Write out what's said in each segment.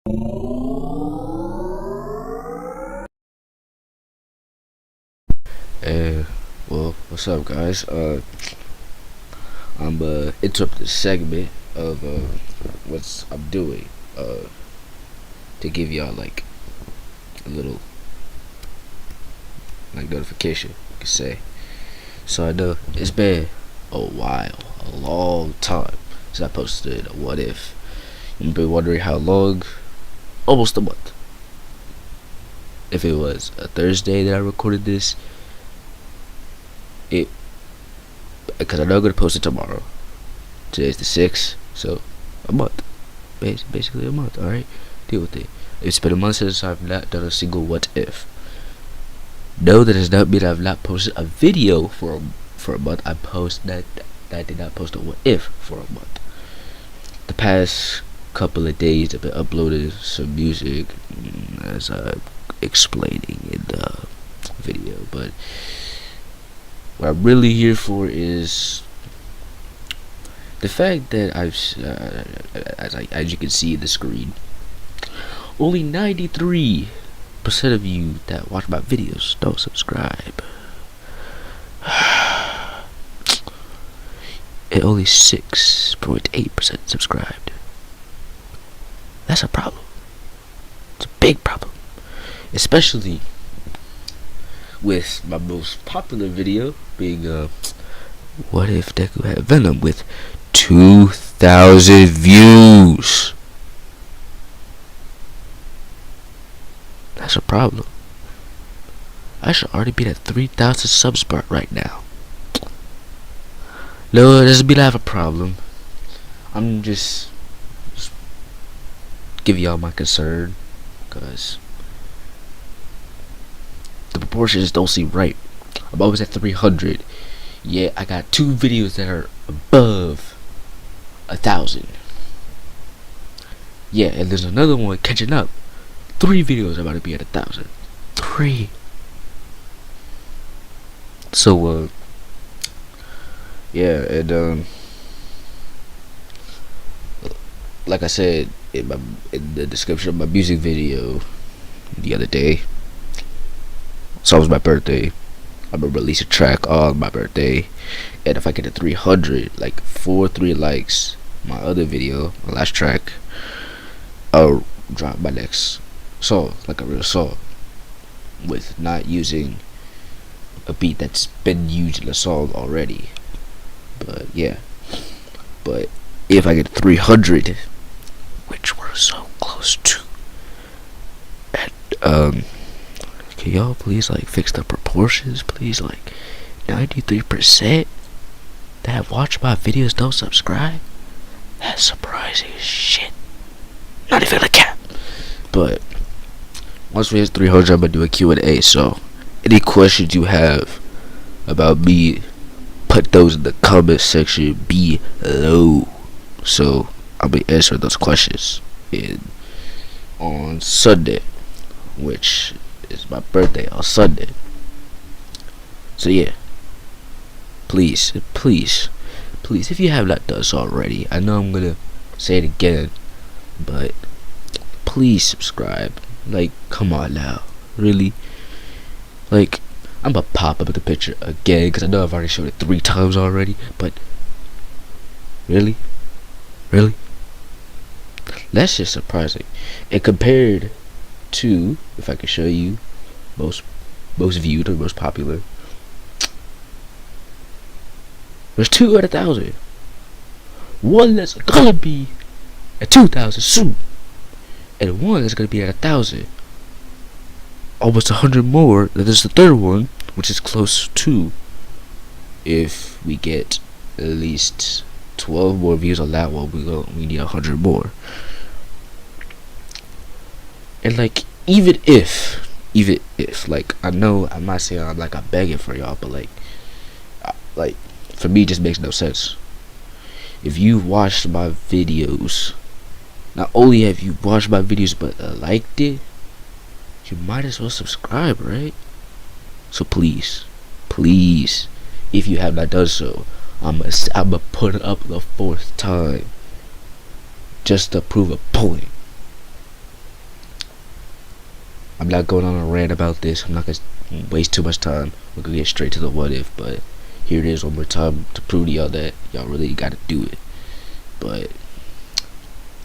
Hey, well, what's up, guys? I'm interrupt this segment of what I'm doing to give y'all like a little like notification, you could say. So I know it's been a while, a long time since I posted a what if. You've been wondering how long? Almost a month. If it was a Thursday that I recorded this, because I know I'm gonna post it tomorrow. Today's the 6th, so a month, basically a month. All right, deal with it. It's been a month since I've not done a single what if. No, that does not mean I've not posted a video for a month. I did not post a what if for a month. The past couple of days I've been uploading some music, as I'm explaining in the video, but what I'm really here for is the fact that as you can see in the screen, only 93% of you that watch my videos don't subscribe, and only 6.8% subscribed. That's a problem. It's a big problem, especially with my most popular video being what if Deku had Venom, with 2,000 views. That's a problem. I should already be at 3,000 subs right now. No, it doesn't mean I have a problem. I'm just giving y'all my concern, because the proportions don't seem right. I'm always at 300. Yeah, I got 2 videos that are above 1,000. Yeah, and there's another one catching up. 3 videos are about to be at 1,000. 3. So yeah, and like I said in the description of my music video the other day, so it was my birthday. I'm gonna release a track on my birthday, and if I get to 300, like 3 likes, my other video, my last track, I'll drop my next song, like a real song, with not using a beat that's been used in a song already. But yeah, but if I get 300, which we're so close to, and can y'all please like fix the proportions, please? Like 93% that have watched my videos don't subscribe. That's surprising as shit. Not even a cap. But once we hit 300, I'm gonna do a Q&A. So any questions you have about me, put those in the comment section below. So I'll be answering those questions on Sunday, which is my birthday on Sunday. So yeah, please, if you have not done so already, I know I'm gonna say it again, but please subscribe. Like, come on now, really? Like, I'm gonna pop up at the picture again, because I know I've already showed it 3 times already, but really? That's just surprising. And compared to, if I could show you, most viewed or most popular, there's 2 at 1,000. One that's gonna be at 2,000 soon, and one that's gonna be at 1,000. Almost 100 more. There's the third one, which is close to, if we get at least 12 more views on that one, we need 100 more. And like, even if like, I know I'm not saying I'm begging for y'all, but like for me it just makes no sense. If you watched my videos, not only have you watched my videos but liked it, you might as well subscribe, right? So please, if you have not done so, I'm gonna put it up the 4th time just to prove a point. I'm not going on a rant about this. I'm not gonna waste too much time. We're gonna get straight to the what if, but here it is one more time to prove to y'all that y'all really gotta do it. But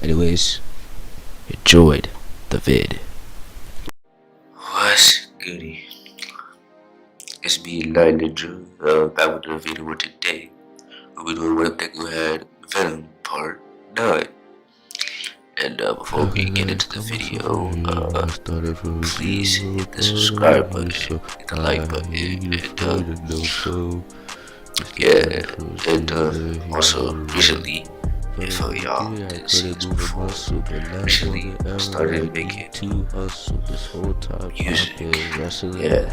anyways, enjoyed the vid. What's goody? It's me, Light Ninja, back with the video today. We're doing what if Deku had Venom Part 9. And before we get into the video, please hit the subscribe button, hit the like button, and also recently, if y'all didn't see this before, recently I started making music. Yeah,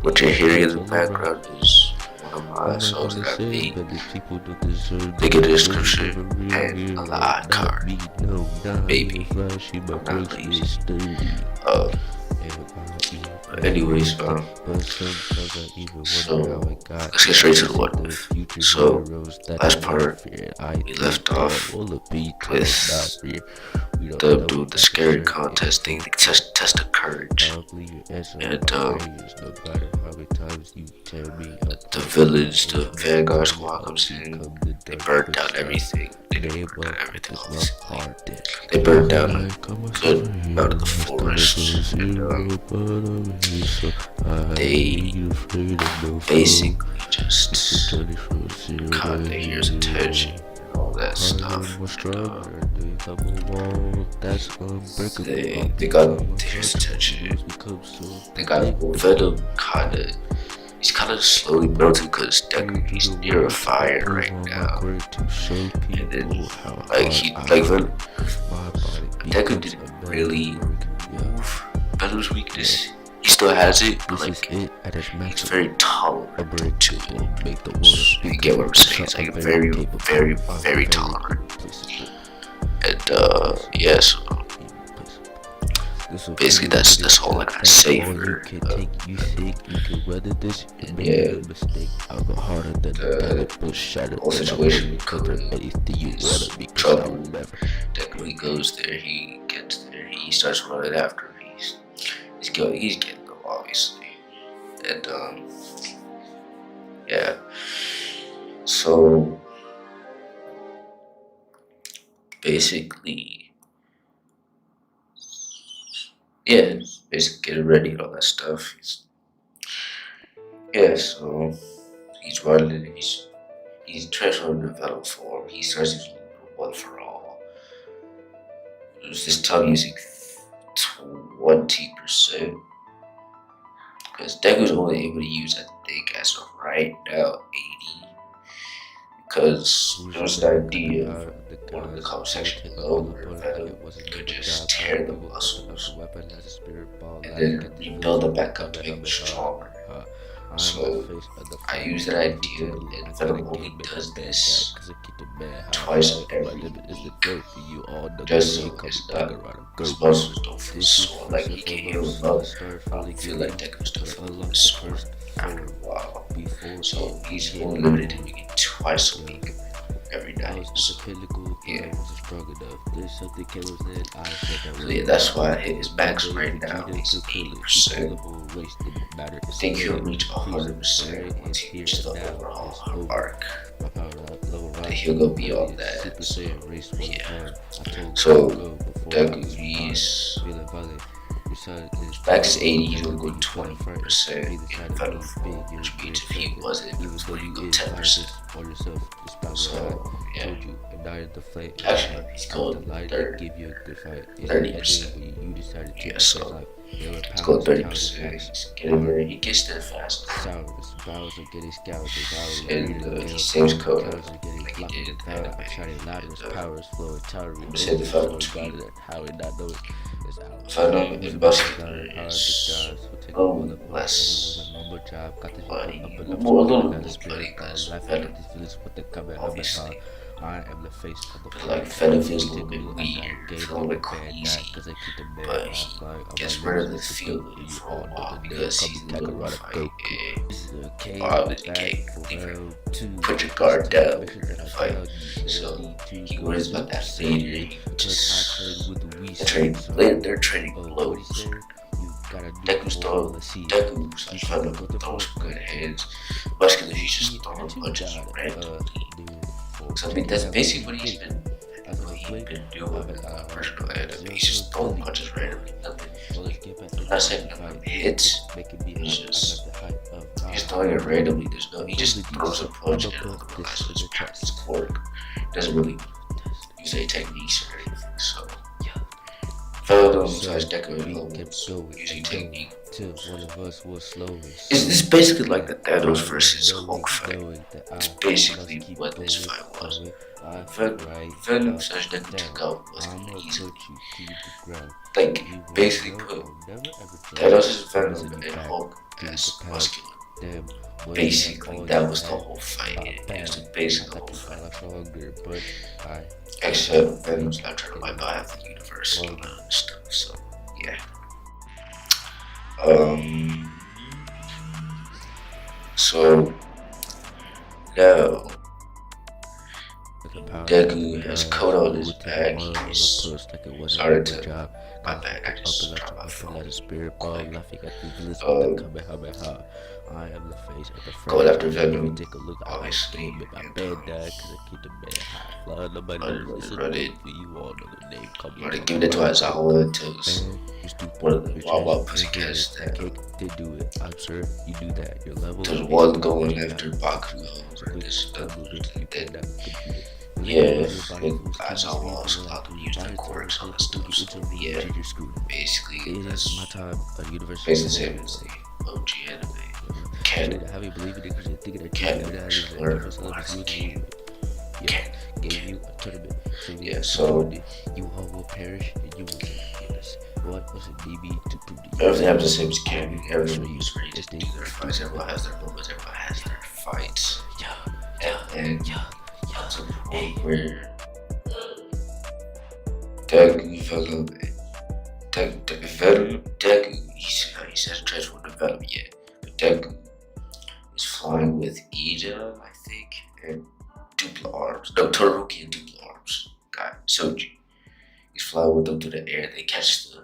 what you're hearing in the background is one of my songs that I made. Link in the description and a live card. Maybe. I'm not lazy. Anyways, so let's get straight to the what if. So, last part, we left off with them doing the scary contest thing, to test the courage. And the villains, the Vanguard squad comes in, they burn down everything. They didn't burn down everything, obviously. They burned down a good amount of the forest. And they basically just caught the hero's attention and all that stuff. They got the hero's attention. They got Venom he's kind of slowly melting because Deku, he's near a fire right now. And then, Venom, Deku didn't really move Venom's weakness. He still has it, but he's very tolerant to it. You get what I'm saying? It's like very, very, very tolerant. And yeah, so basically that's all I gotta say for and yeah, the whole situation with Koda is trouble. Deku, he goes there, he gets there, he starts running after him. He's getting them, obviously. And yeah, so basically, yeah, basically getting ready and all that stuff. So he's running, he's transforming the Venom form. He starts using one for all. This time using 20%, because Deku's only able to use, I think, as of right now, 80. Because there was an idea of one of the comment section below where Venom could just tear the muscles and then rebuild them back up to make them stronger. So I use that idea, and Venom only does this twice every week, just so his muscles don't feel sore. Like he can heal them up. I don't feel like Deku still feels sore after a while. So he's only limited to making twice a week, every night. So, yeah. So yeah, that's why I hit his max right now. He's 80%. I think he'll reach 100% once he reaches the overall arc. Then he'll go beyond that. So, yeah. So Deku, he's max is 80, he's gonna go 20% in Venom form, which means if he wasn't, he was going to go 10%. So, yeah. Actually, he's going 30%. Yeah, so he's going 30%. He's getting where he gets there fast. And he saves Koda like he did in the anime. I'm gonna say the Venom tweet. Venom in Muscular is a little less bloody, a little more bloody because Venom, obviously. But like Venom feels a little bit weird, feels a little bit queasy, but he gets rid of the feeling for a while because he's in the middle of a fight. Obviously, you can't put your guard down if you're in a fight, so he worries about that later. He just they're trading blows. Deku's throwing some good hands. Muscular, he's just throwing punches randomly. So I mean, that's basically what he's been doing in the original anime. He's just throwing punches randomly. Nothing. I'm not saying nothing hits. It's just he's throwing it randomly. He just throws a punch and realizes it's past his quirk. Doesn't really use any techniques or anything. So Venom slash Deku using technique. It's basically like the Thanos versus Hulk fight. It's basically what this fight was. Venom slash Deku took out Muscular easily. Like, basically put Thanos as Venom and Hulk as Muscular. Basically, that was the whole fight. It was basically the whole fight. Except Venom's not trying to wipe out half the universe and all that other stuff, so yeah. So now Deku has coat on his back. He's started to. My bad, I just dropped my phone. Going after Venom, obviously, run it. Running, giving it to Aizawa until one of the Wawa Pussycats that there's one going after Bakugo or this yeah, Aizawa also allowed them to use their quirks on the stuff, so yeah, basically that's basically the same as the OG anime. Canon yeah, so everything happens the same as canon. Everyone is ready to do their fights. Everyone has their moments. Everyone has their fights. And to the point where Deku, he hasn't transformed to Venom yet, but Deku is flying with Ida, I think, and Dupla Arms. No, Todoroki and Dupla Arms guy, Soji. He's flying with them through the air. They catch the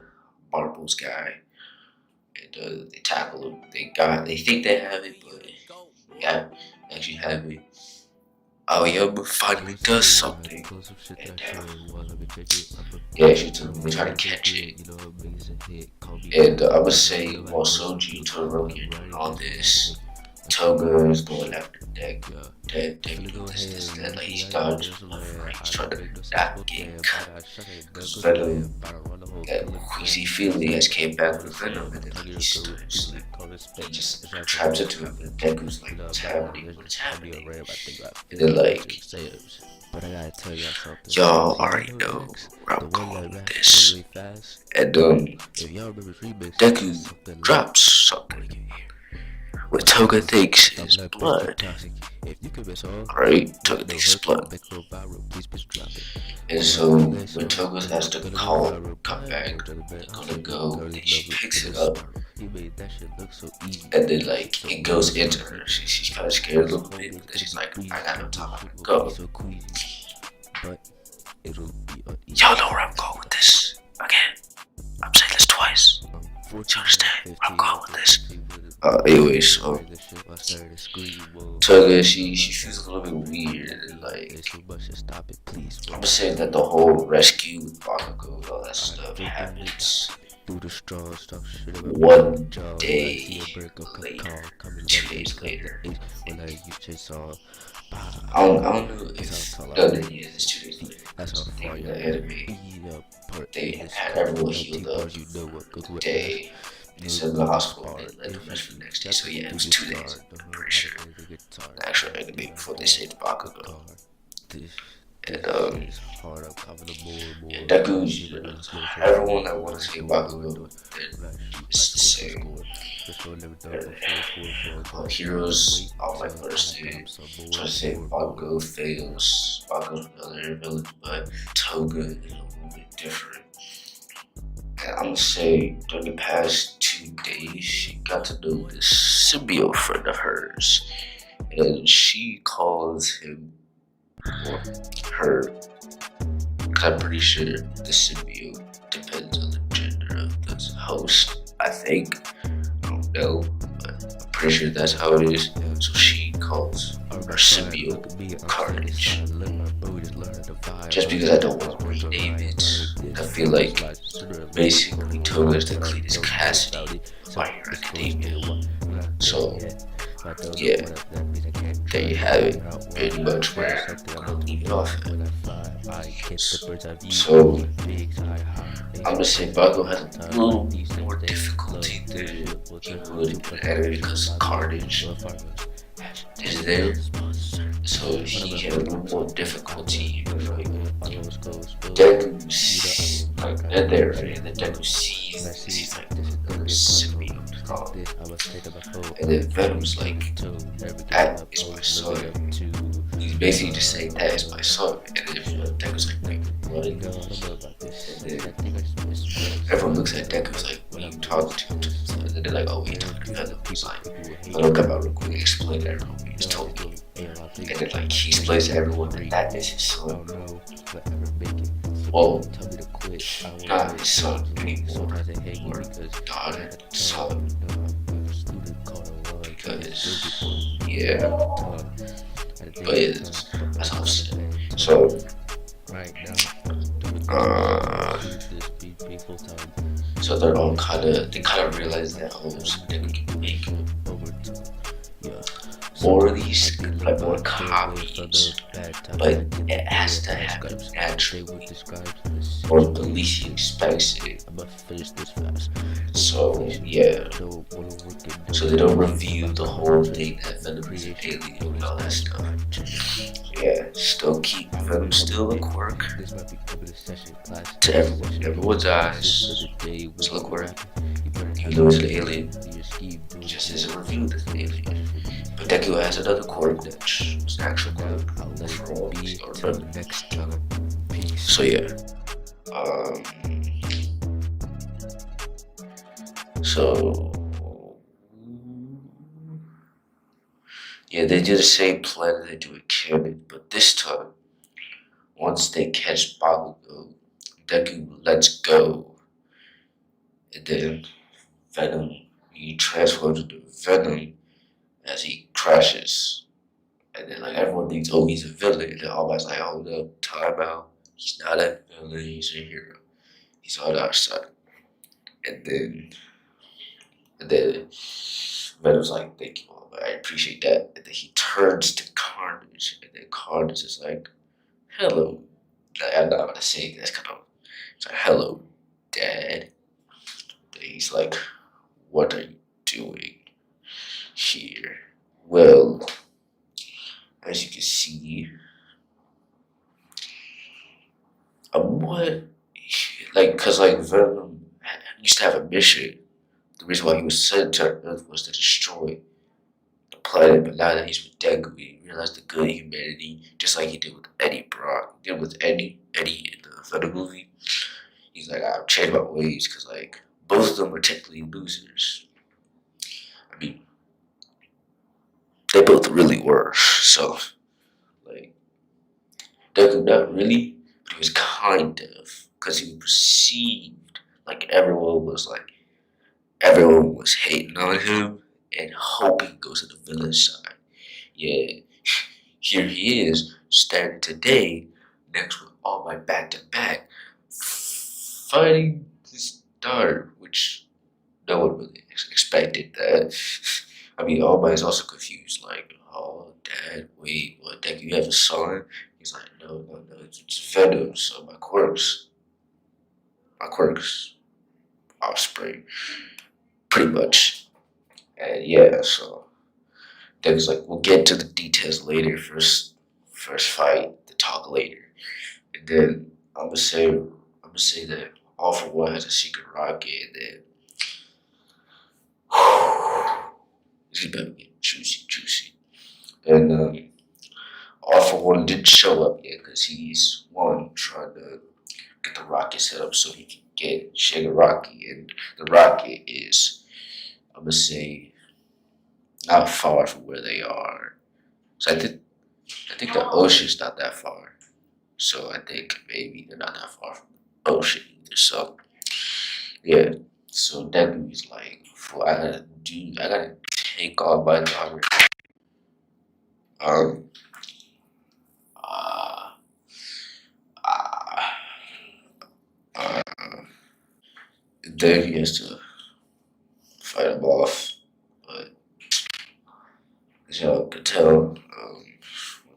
Marbles guy, and they tackle him. They think they have it, but yeah, actually have it. Aoyama finally does something, and yeah, they try to catch it. And I would say while Soji and Todoroki are doing all this, Toga is going after Deku. That, like he's dodging over. He's trying to not get cut. Because Venom, that queasy feeling has came back with Venom, and then he just traps into him, and Deku's like, what's happening? And then like, y'all already know where I'm going with this. And Deku drops something. What Toga thinks is blood. Right? Toga thinks it's blood. And so when Toga has to come back, they're gonna go, and she picks it up. And then like it goes into her. She's kinda scared a little bit, but then she's like, I got no time, I gotta go. Y'all know where I'm going with this. Again, I'm saying this twice. Do you understand where I'm going with this? Anyways, Toga, she feels a little bit weird, and like, I'm gonna say that the whole rescue with Bakugo and all that stuff happens 1 day later, 2 days later. I don't know if it's 2 days later. That's the thing, the anime, they had everyone healed up the day. They said in the hospital and let them rest for the next day. So yeah, it was 2 days, I'm pretty sure. The actual anime before they saved Bakugo. And yeah, Deku, everyone that wants to save Bakugo, it's the same. All heroes, all my first day, try to save Bakugo, fails. Bakugo's another villain, but Toga is a little bit different. And I'm gonna say during the past 2 days, she got to know this symbiote friend of hers, and she calls him or her. Cause I'm pretty sure the symbiote depends on the gender of the host. I think. I don't know, but I'm pretty sure that's how it is. So she calls her symbiote Carnage. Just because I don't want to rename it, I feel like basically Toga's the Cletus Cassidy of My Hero Academia. So yeah, there you have it. Pretty much where I'm gonna leave it off at. So I'm gonna say Bago has a little more difficulty than he would in an anime because Carnage is there. So he had a little more difficulty. Like Deku, like they're there, right? And then Deku sees this. He's like, symbiote. And then Venom's like, that is my son. He's basically just saying that is my son. And then Deku's like, wait, what? And then everyone looks at Deku's like, what are you talking to? And then they're like, oh, we talking to Venom. He's like, I'll come out real quick, explain to everyone what he's told me. And then like he explains to everyone that is his son. Well, not his son anymore, or daughter, son. Because, yeah. But yeah, that's how I'm saying. So, so they're all they kind of realize that, oh, something we can make more of these, like more copies, but it has to happen naturally, or at least he expects it. So yeah, so they don't review the whole thing that Venom is an alien and all that stuff. Yeah, still keep Venom still a quirk to everyone's eyes. Still a quirk, even though he's an alien, he just isn't revealed as an alien. But Deku has another quirk that's an actual quirk for all these other next time. So yeah. So yeah, they do the same plan that they do with Canon, but this time, once they catch Bakugo, Deku lets go, and then Venom, he transforms into Venom as he crashes. And then like everyone thinks, oh, he's a villain, and then everybody's like, hold up, time out. He's not a villain, he's a hero. He's on our side. And then Venom's like, thank you, I appreciate that. And then he turns to Carnage, and then Carnage is like, hello. I'm not gonna say it, that's kind of, it's like, hello, Dad. And he's like, what are you doing here? Well, as you can see, cause like Venom used to have a mission. The reason why he was sent to Earth was to destroy the planet, but now that he's with Deku, he realized the good in humanity, just like he did with Eddie Brock, he did with Eddie in the Venom movie. He's like, I've changed my ways, cause like both of them were technically losers. I mean, they both really were. So, like, Deku not really, but he was kind of, cause he was perceived like everyone was hating on him and hoping he goes to the villain side. Yeah, here he is, standing today next with All Might back to back, fighting his daughter, which no one really expected that. I mean, All Might is also confused, like, oh, Dad, wait, what, Deku, you have a son? He's like, no, it's Venom, so my quirks, offspring, pretty much. And yeah, so Deku's like, we'll get to the details later. First fight, the talk later. And then I'm gonna say that All For One has a secret rocket, and then this is about to get juicy. And All For One didn't show up yet because he's trying to get the rocket set up so he can get Shigaraki, and the rocket is, I'm gonna say, not far from where they are. So I think the ocean's not that far. So I think maybe they're not that far from the ocean either. So yeah. So Deku's like, I gotta take all my daughter. Um, uh, uh, uh, then he has to fight him off. But as y'all can tell,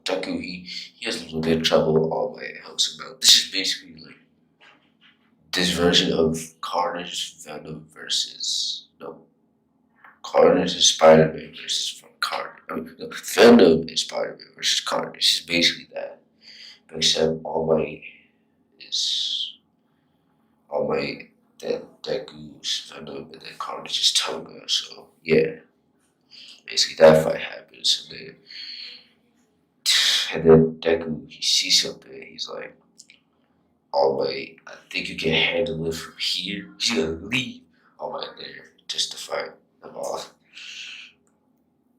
Deku, he has a little bit of trouble. All my helps him out. This is basically like this version of Carnage Venom versus no Carnage and Spider-Man versus from Carnage. I mean, no, Venom and Spider-Man versus Carnage. This is basically that. But except All Might is All Might, then Deku's Venom, and then Carnage is Toga. So yeah, basically that fight happens, and then Deku he sees something. He's like, All Might, I think you can handle it from here. He's gonna leave All Might there just to fight them off.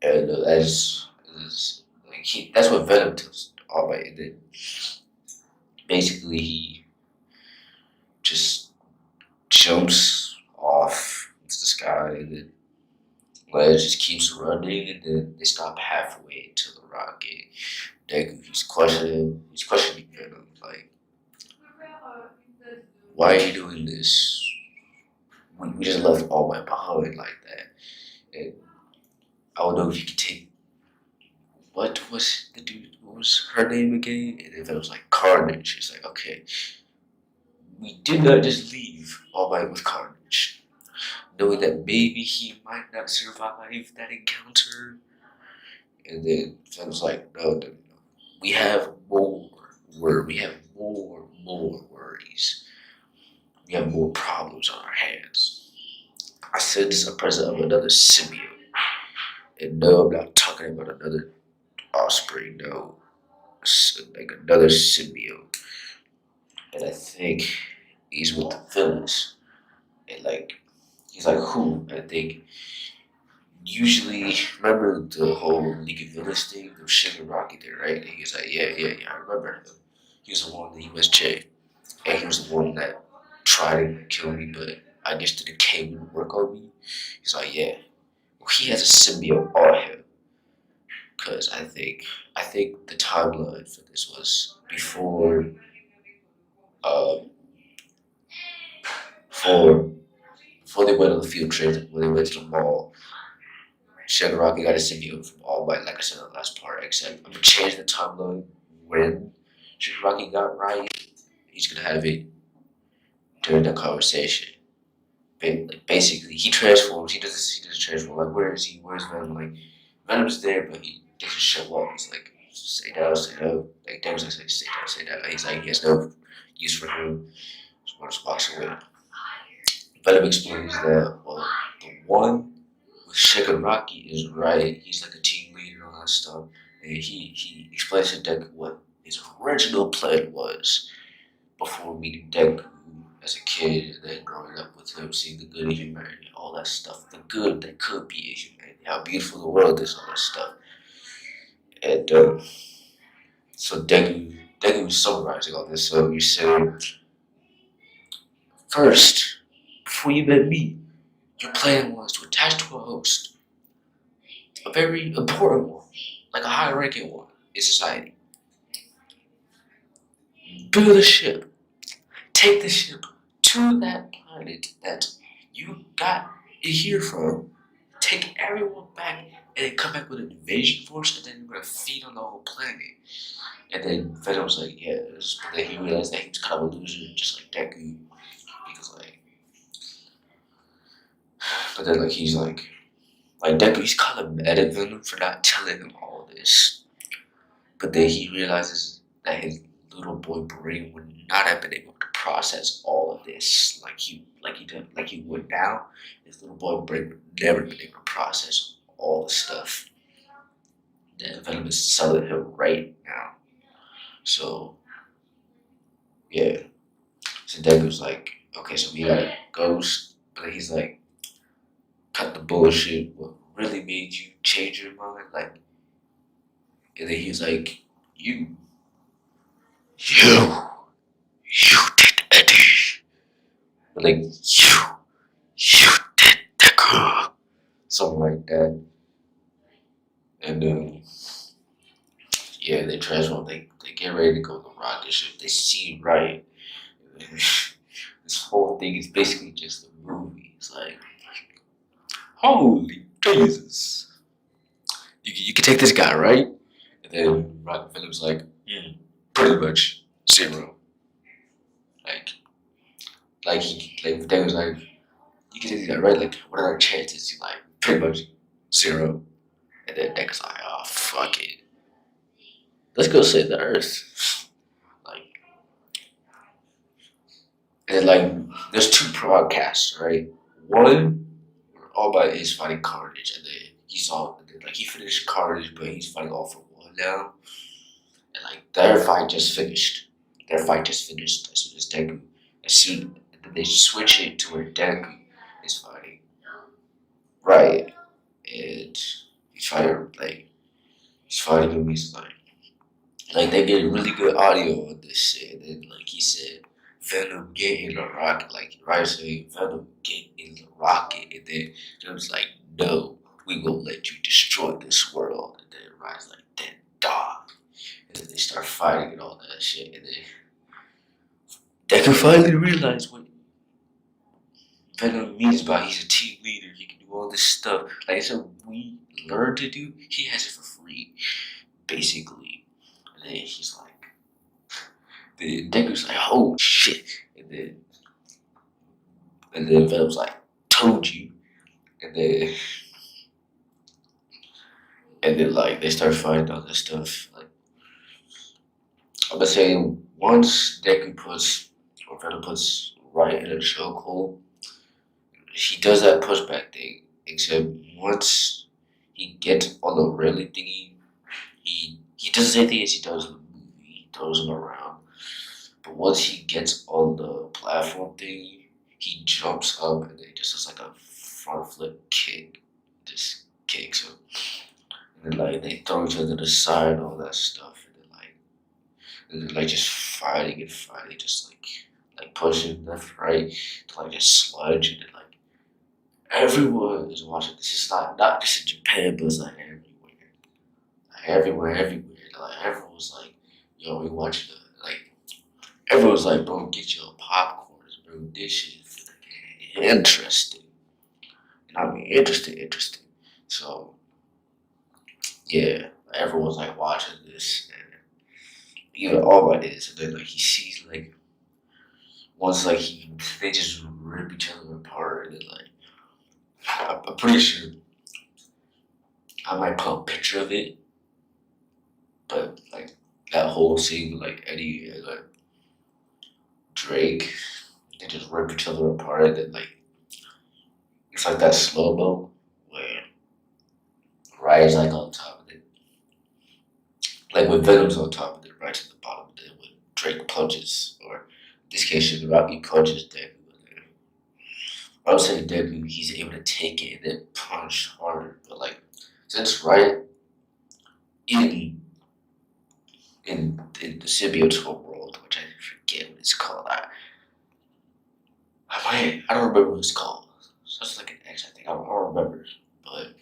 And that's like that's what Venom tells All Might. And then basically he just jumps off into the sky, and then Ledge just keeps running, and then they stop halfway into the rocket. Deku, he's questioning Venom, like, why are you doing this? We just left All Might behind like that. And I don't know if you could take, what was her name again? And if it was like Carnage, it's like, okay, we did not just leave All Might with Carnage, knowing that maybe he might not survive that encounter. And then Venom's like, no. We have we have more worries. We have more problems on our hands. I said this is a present of another symbiote. And no, I'm not talking about another offspring, no. Like another symbiote. And I think he's with the villains. And like, he's like, who? I think usually, remember the whole League of Villains thing? There was Sugar Rocky there, right? And he was like, yeah, I remember him. He was the one in the USJ. And he was the one that tried to kill me, but I guess the decay wouldn't work on me. He's like, yeah. Well, he has a symbiote on him. Because I think the timeline for this was um, before, before they went on the field trip, when they went to the mall. Shigaraki got a symbiote from All Might, like I said in the last part, except I'm gonna change the timeline when Shigaraki got right. He's gonna have it during the conversation. Basically, he transforms. He doesn't transform. Like, where is he? Where's Venom? Like, Venom's there, but he doesn't show up. He's like, stay down, stay down. Like, Devil's like, stay down, stay down. He's like, he has no use for him. Just walks away. Venom explains that, well, the one with Shigaraki is right. He's like a team leader and all that stuff. And he explains to Deku what his original plan was before meeting Deku as a kid and then growing up with him, seeing the good in humanity, all that stuff. The good that could be in humanity, how beautiful the world is, all that stuff. And so Deku was summarizing all this. So you said, first, before you met me, your plan was to attach to a host, a very important one, like a high ranking one in society. Build a ship, take the ship to that planet that you got it here from, take everyone back, and then come back with an invasion force, and then you're gonna feed on the whole planet. And then Venom was like, yes, but then he realized that he was kind of a loser, just like Deku, because like, but then like he's like Deku, he's kind of mad at Venom for not telling him all this. But then he realizes that his little boy brain would not have been able to process all of this like he would now. His little boy brain would never been able to process all the stuff that Venom is selling him right now. So yeah. So Deku's like, okay, so we got a ghost, but he's like, cut the bullshit. What really made you change your mind? Like, and then he's like, you did Eddie. But like, You did Deku. Something like that. And yeah, they transform. They get ready to go to the rocket ship. They see right. This whole thing is basically just a movie. It's like, holy Jesus. You can take this guy, right? And then Rocket Venom's like, pretty much zero. Like, Deku was like, you can take this guy, right? Like, what are our chances? He's like, pretty much zero. And then Deku's like, oh, fuck it. Let's go save the Earth. Like, and then, like, there's two broadcasts, right? One, where All Might is fighting Carnage, and then like, he finished Carnage, but he's fighting All for One now. And, like, their fight just finished. As soon as Deku, and then they switch it to where Deku is fighting. Right. And he's fighting him, he's like they get really good audio on this shit. And then, like he said, Venom get in the rocket. Like Ryan saying, Venom get in the rocket. And then Venom's like, no, we won't let you destroy this world. And then Ryan's like, then die. And then they start fighting and all that shit. And then Deku finally realized what Venom means by he's a team leader. He can do all this stuff. Like it's what we learn to do. He has it for free, basically. And then he's like, the Deku's like, oh shit. And then Venom's like, told you. And then like they start fighting all this stuff. Like I'm gonna say once Venom puts Riot in a chokehold, he does that pushback thing. Except once he gets on the railing thingy, he does the same thing as he does in the movie. He throws him around. But once he gets on the platform thing, he jumps up and then he just does like a front flip kick. Just kicks him. And then like they throw each other to the side and all that stuff. And then like just fighting, just like pushing left, right, to like just sludge and then like everyone is watching. This is not just in Japan, but it's like everywhere. Everywhere. Like everyone's like, yo, we watching like everyone's like, bro, get your popcorn, bro. This shit is interesting. And I mean interesting. So yeah, everyone's like watching this and even all about this and then like he sees like once like they just rip each other apart and then like I'm pretty sure I might put a picture of it, but like that whole scene with like Eddie and like Drake, they just rip each other apart and then like it's like that slow mo where Ryan's like on top of it. Like when Venom's on top of it, right to the bottom, then when Drake punches, or in this case should Rocky punches Deku. I would say Deku, he's able to take it and then punch harder. But like since Riot in the symbiote world, which I forget what it's called. I don't remember what it's called. Such like an X, I think. I don't remember. But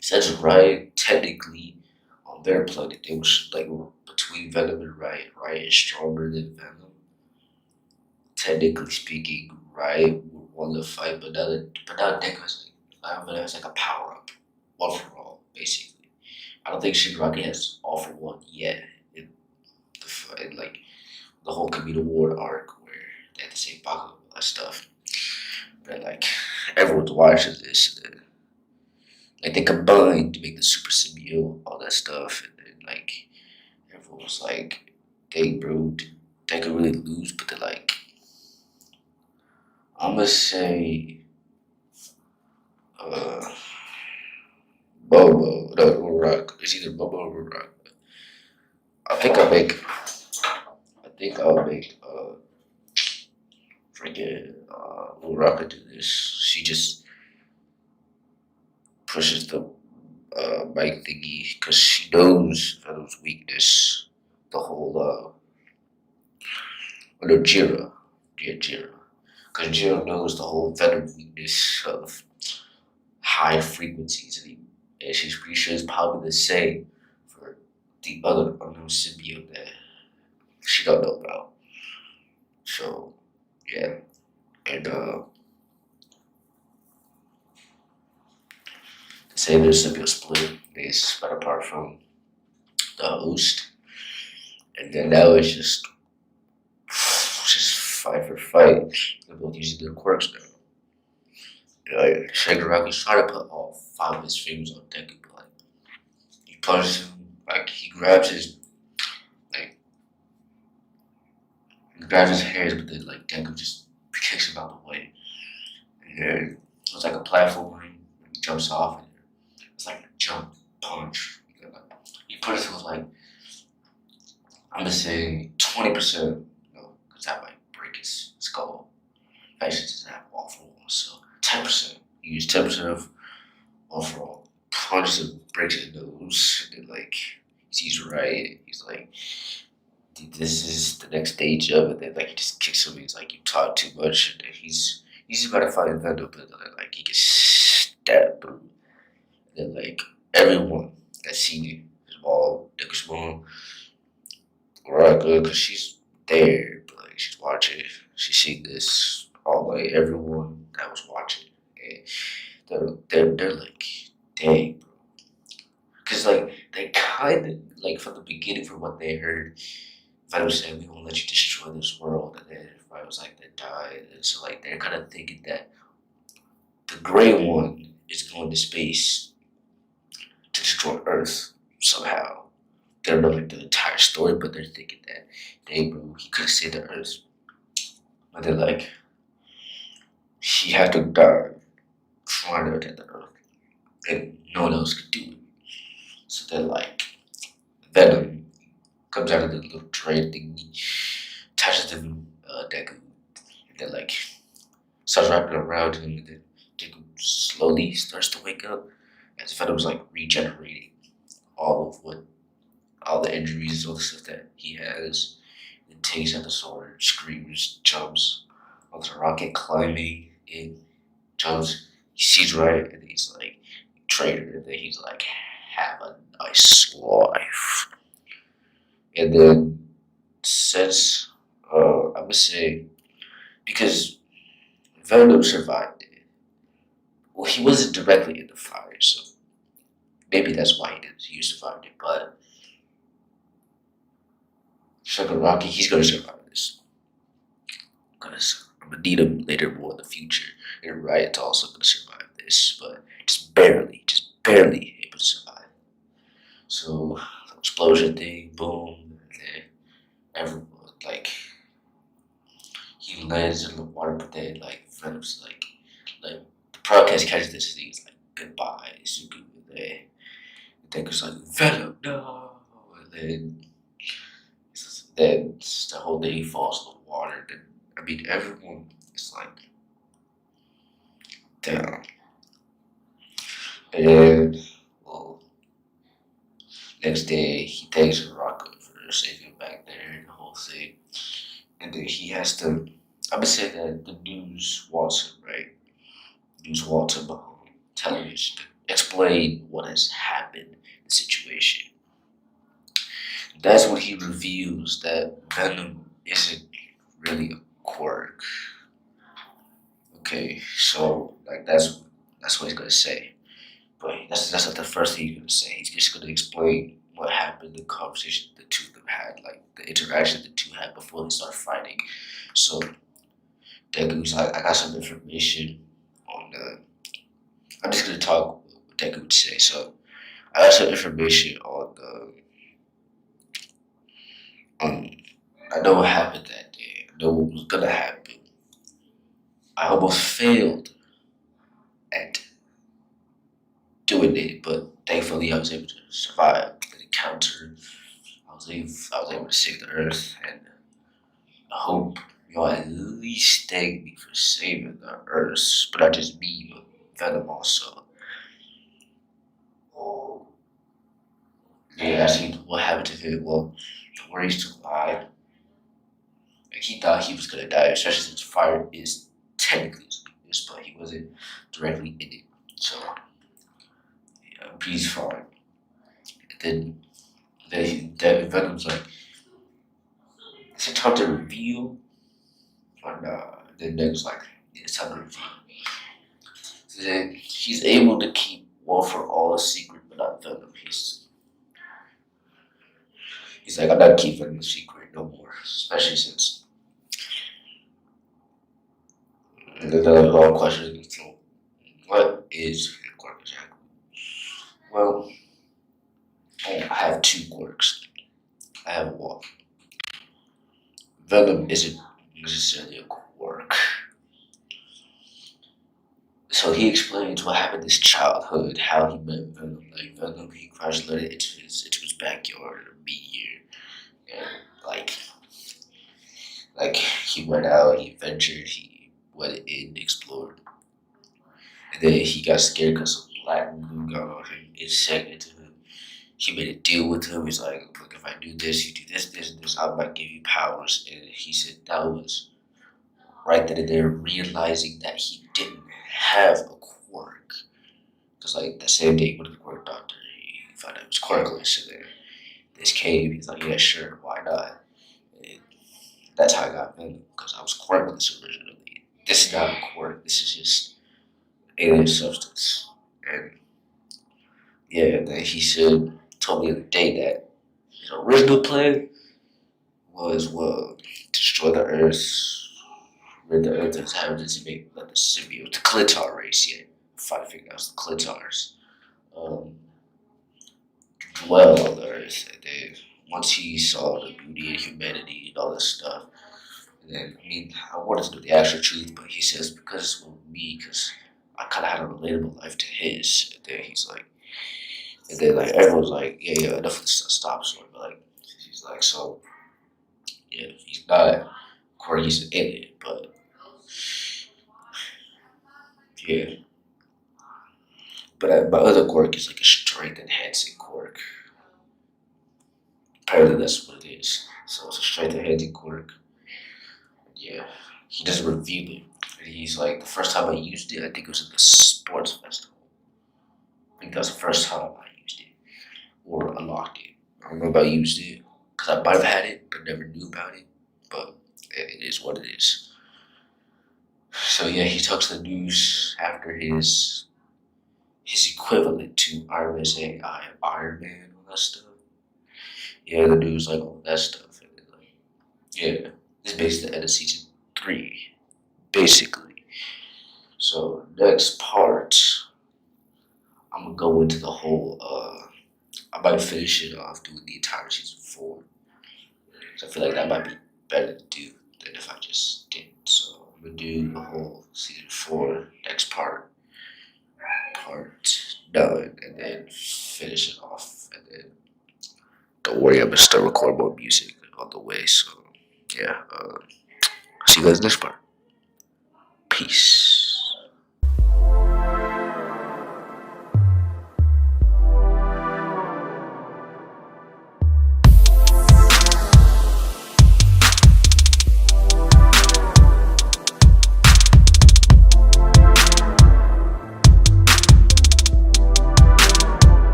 since Riot technically on their planet, they was like between Venom and Riot. Riot is stronger than Venom. Technically speaking, Riot would want to fight, but now Deku has like a power up, one for all, basically. I don't think Shigaraki has all for one yet in in like the whole Kamino Ward arc where they had to save Baku and all that stuff. But like everyone's watching this, and then, like they combined to make the Super Symbiote, all that stuff, and then like everyone was like, "Dang, bro, they could really lose," but they're like, I'm gonna say, uh, Bobo, no, Rock. It's either Bobo or Rock. I think I'll make. I think I'll make. Freaking Uraka do this. She just pushes the mic thingy because she knows Venom's weakness. The whole Jira, yeah, Jira, Because Jill knows the whole Venom weakness of high frequencies, and she's pretty sure it's probably the same for the other unknown symbiote that she don't know about. So yeah, and say their symbiote split, they split apart from the host, and then that was just fight for fight. They're both using their quirks now. Like Shigaraki's trying to put all five of his fingers on Deku, but like he punches him, like like he grabs his hairs, but then like Deku just kicks him out the way. And then it's like a platform and he jumps off, and it's like a jump punch. He puts it with like I'm gonna say 20%, because that might break his skull. Actually, doesn't have awful ones, so 10%. You use 10% of overall punches and breaks his nose, and then like he sees right. He's like, this is the next stage of it. Then like he just kicks him. He's like, you talk too much, and then he's about to fight Venom, but then like he gets stabbed through. And then like everyone that's seen it, his mom, Deku's mom, right good, because she's there, but like she's watching. She's seen this all like everyone that was watching, and they're like, dang, bro. Because like they kind of like from the beginning, from what they heard, Venom said, "We won't let you destroy this world," and then everybody was like, "They died," and so like they're kind of thinking that the Gray One is going to space to destroy Earth somehow. They don't know like the entire story, but they're thinking that, dang, bro, he could have saved the Earth, but they're like, he had to die trying to protect the Earth, and no one else could do it. So then, like, Venom comes out of the little drain thing, touches the Deku, and then, like, starts wrapping around him, and then Deku slowly starts to wake up as Venom's, like, regenerating all the injuries, all the stuff that he has, and takes out the sword, screams, jumps onto the rocket, climbing, and jumps. He sees right, and he's like, traitor, and then he's like, have a nice life. And then since I'm gonna say because Venom survived it, well, he wasn't directly in the fire, so maybe that's why he survived it. But Shigaraki, he's gonna survive this because I'm gonna need him later more in the future. And Riot's also gonna survive this, but just barely able to survive. So the explosion thing, boom, and then everyone like he lands in the water, but then like Venom's like the broadcast catches this and he's like goodbye, Suku, and then goes like Venom, no, and then the whole thing falls in the water. Then I mean everyone is like down, and well, next day he thanks Rocco for saving him back there and the whole thing, and then he has to. I'm gonna say that the news wants him, right? News wants him on television to explain what has happened, the situation. That's when he reveals that Venom isn't really a quirk. Okay, so like that's what he's gonna say. But that's not the first thing he's gonna say. He's just gonna explain what happened, the conversation the two of them had, like the interaction the two had before they started fighting. So Deku's like, I got some information on the. I'm just gonna talk what Deku would say. So I got some information on the. Um, I know what happened that day. I know what was gonna happen. I almost failed at doing it, but thankfully I was able to survive the encounter. I was able to save the Earth, and I hope y'all at least thank me for saving the Earth, but not just me, but Venom also. Oh, they asked me what happened to him. Well, don't worry, he's still alive. Like he thought he was gonna die, especially since fire is technically was a weakness, but he wasn't directly in it. So yeah, he's fine. And then Venom's like, is it time to reveal? Or nah? Then Deku's like, yeah, it's time to reveal. So then he's able to keep War for All a secret, but not Venom. He's like, I'm not keeping the secret no more, especially since. And then the whole question is, so what is your quirk exactly? Well, I have two quirks. I have one. Venom isn't necessarily a quirk. So he explains what happened in his childhood, how he met Venom. Like Venom, he crash landed into his backyard a meteor, and like he went out, he ventured, he went in, explored, and then he got scared because some black goo got on him, insected to him. He made a deal with him. He's like, look, if I do this, you do this, this, and this, I might give you powers. And he said that was right then and there, realizing that he didn't have a quirk. Because, like, the same day he went to the quirk doctor, he found out he was quirkless. And then this cave, he's like, yeah, sure, why not? And that's how I got Venom, because I was quirkless originally. This is not a quirk, this is just alien substance. And yeah, then he said, told me the other day that his original plan was, well, destroy the Earth, rid the Earth of inhabitants, and make like the symbiote, the Clintar race, yeah. Find to figure out the Clintars. Um, dwell on the Earth, and then once he saw the beauty and humanity and all this stuff, and then, I mean, I wanted to know the actual truth, but he says because of me, because I kind of had a relatable life to his, and then he's like, and then like everyone's like, yeah, yeah, enough of this stop story, but like, he's like, so yeah, he's not Corey's in it, but yeah. But my other quirk is like a strength enhancing quirk. Apparently that's what it is. So it's a strength enhancing quirk. Yeah, he doesn't reveal it. And he's like, the first time I used it, I think it was at the sports festival. I think that was the first time I used it or unlocked it. I don't know if I used it because I might have had it but never knew about it. But it is what it is. So yeah, he talks the news after his equivalent to Iron Man saying I am Iron Man, all that stuff. Yeah, the news like all that stuff. And then, like, yeah, it's basically the end of season 3, basically. So next part, I'm gonna go into the whole. I might finish it off doing the entire season 4. So I feel like that might be better to do than if I just didn't. So I'm gonna do the whole season 4 next part done, and then finish it off, and then don't worry, I'm gonna start recording more music on the way. So yeah, see you guys next part. Peace.